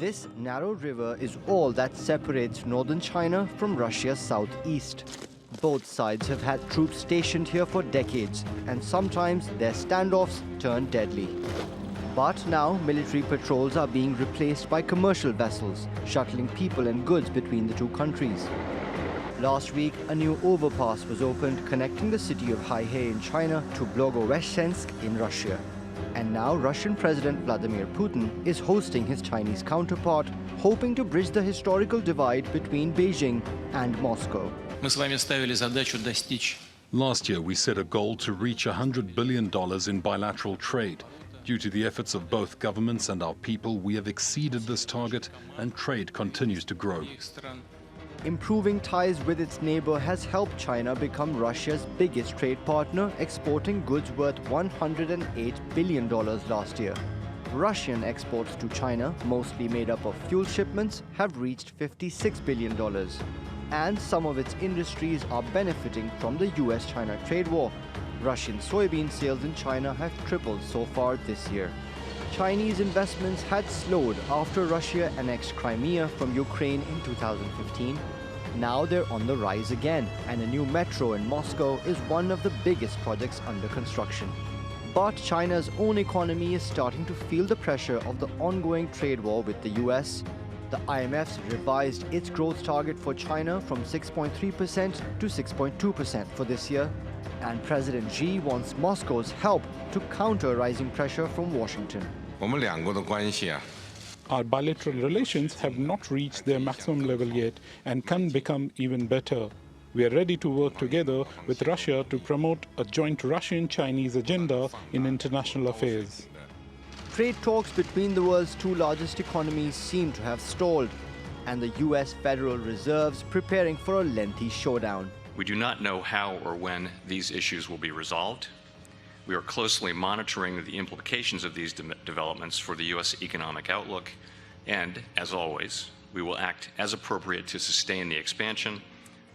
This narrow river is all that separates northern China from Russia's southeast. Both sides have had troops stationed here for decades, and sometimes their standoffs turn deadly. But now, military patrols are being replaced by commercial vessels, shuttling people and goods between the two countries. Last week, a new overpass was opened connecting the city of Haihei in China to Blagoveshchensk in Russia. And now Russian President Vladimir Putin is hosting his Chinese counterpart, hoping to bridge the historical divide between Beijing and Moscow. Last year, we set a goal to reach $100 billion in bilateral trade. Due to the efforts of both governments and our people, we have exceeded this target, and trade continues to grow. Improving ties with its neighbor has helped China become Russia's biggest trade partner, exporting goods worth $108 billion last year. Russian exports to China, mostly made up of fuel shipments, have reached $56 billion. And some of its industries are benefiting from the US-China trade war. Russian soybean sales in China have tripled so far this year. Chinese investments had slowed after Russia annexed Crimea from Ukraine in 2015. Now they're on the rise again, and a new metro in Moscow is one of the biggest projects under construction. But China's own economy is starting to feel the pressure of the ongoing trade war with the US. The IMF's revised its growth target for China from 6.3% to 6.2% for this year. And President Xi wants Moscow's help to counter rising pressure from Washington. Our bilateral relations have not reached their maximum level yet and can become even better. We are ready to work together with Russia to promote a joint Russian-Chinese agenda in international affairs. Trade talks between the world's two largest economies seem to have stalled, and the US Federal Reserve's preparing for a lengthy showdown. We do not know how or when these issues will be resolved. We are closely monitoring the implications of these developments for the U.S. economic outlook, and, as always, we will act as appropriate to sustain the expansion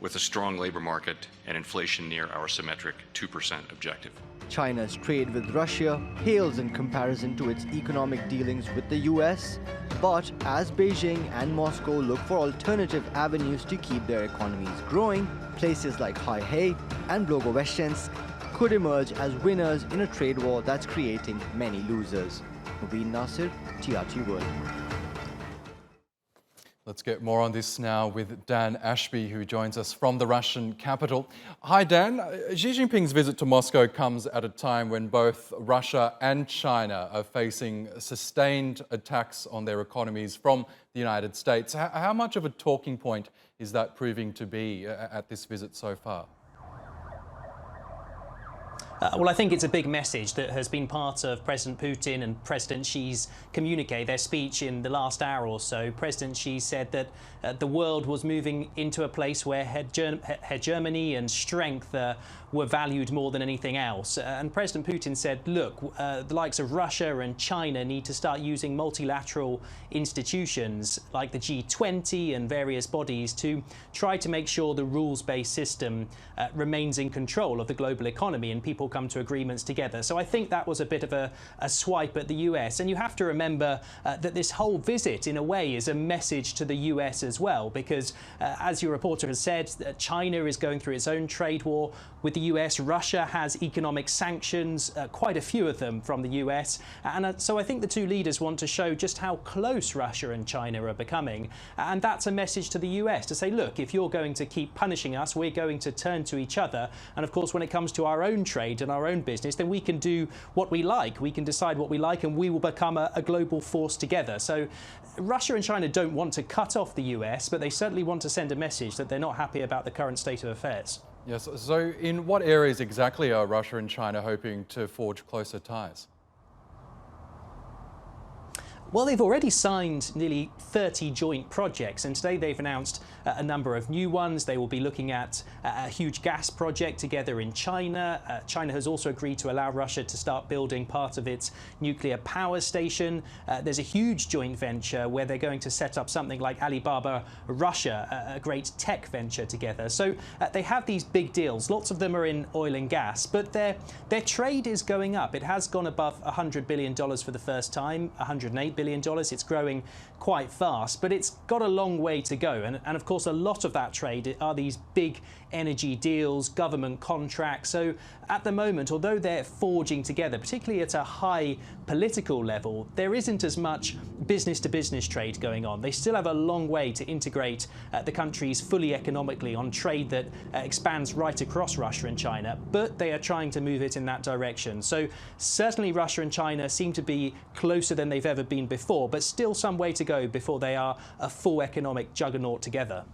with a strong labor market and inflation near our symmetric 2% objective. China's trade with Russia pales in comparison to its economic dealings with the US, but as Beijing and Moscow look for alternative avenues to keep their economies growing, places like Haihei and Blagoveshchensk could emerge as winners in a trade war that's creating many losers. Mobin Nasir, TRT World. Let's get more on this now with Dan Ashby, who joins us from the Russian capital. Hi, Dan. Xi Jinping's visit to Moscow comes at a time when both Russia and China are facing sustained attacks on their economies from the United States. How much of a talking point is that proving to be at this visit so far? Well, I think it's a big message that has been part of President Putin and President Xi's communique, their speech in the last hour or so. President Xi said that the world was moving into a place where hegemony and strength were valued more than anything else. And President Putin said, look, the likes of Russia and China need to start using multilateral institutions like the G20 and various bodies to try to make sure the rules-based system remains in control of the global economy and people come to agreements together. So I think that was a bit of a swipe at the US. And you have to remember that this whole visit, in a way, is a message to the US as well, because as your reporter has said, China is going through its own trade war with the US. Russia has economic sanctions, quite a few of them from the US. And so I think the two leaders want to show just how close Russia and China are becoming. And that's a message to the US to say, look, if you're going to keep punishing us, we're going to turn to each other. And of course, when it comes to our own trade and our own business, then we can do what we like. We can decide what we like, and we will become a global force together. So Russia and China don't want to cut off the US, but they certainly want to send a message that they're not happy about the current state of affairs. Yes, so in what areas exactly are Russia and China hoping to forge closer ties? Well, they've already signed nearly 30 joint projects, and today they've announced a number of new ones. They will be looking at a huge gas project together in China. China has also agreed to allow Russia to start building part of its nuclear power station. There's a huge joint venture where they're going to set up something like Alibaba Russia, a great tech venture together. So they have these big deals. Lots of them are in oil and gas, but their trade is going up. It has gone above $100 billion for the first time, $108 billion billion. It's growing quite fast, but it's got a long way to go. And of course, a lot of that trade are these big energy deals, government contracts. So at the moment, although they're forging together, particularly at a high political level, there isn't as much business-to-business trade going on. They still have a long way to integrate the countries fully economically on trade that expands right across Russia and China, but they are trying to move it in that direction. So certainly Russia and China seem to be closer than they've ever been before, but still some way to go before they are a full economic juggernaut together.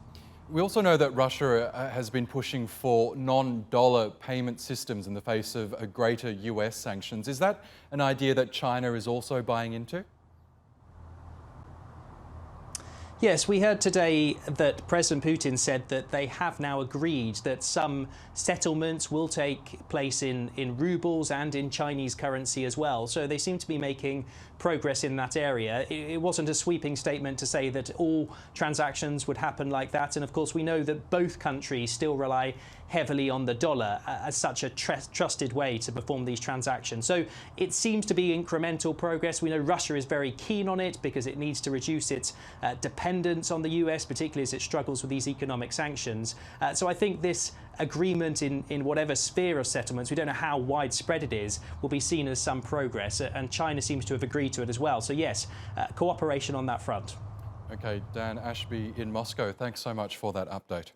We also know that Russia has been pushing for non-dollar payment systems in the face of greater US sanctions. Is that an idea that China is also buying into? Yes, we heard today that President Putin said that they have now agreed that some settlements will take place in rubles and in Chinese currency as well. So they seem to be making progress in that area. It wasn't a sweeping statement to say that all transactions would happen like that. And of course, we know that both countries still rely heavily on the dollar as such a trusted way to perform these transactions. So it seems to be incremental progress. We know Russia is very keen on it because it needs to reduce its dependence on the US, particularly as it struggles with these economic sanctions. So I think this agreement in whatever sphere of settlements, we don't know how widespread it is, will be seen as some progress. And China seems to have agreed to it as well. So yes, cooperation on that front. Okay, Dan Ashby in Moscow, thanks so much for that update.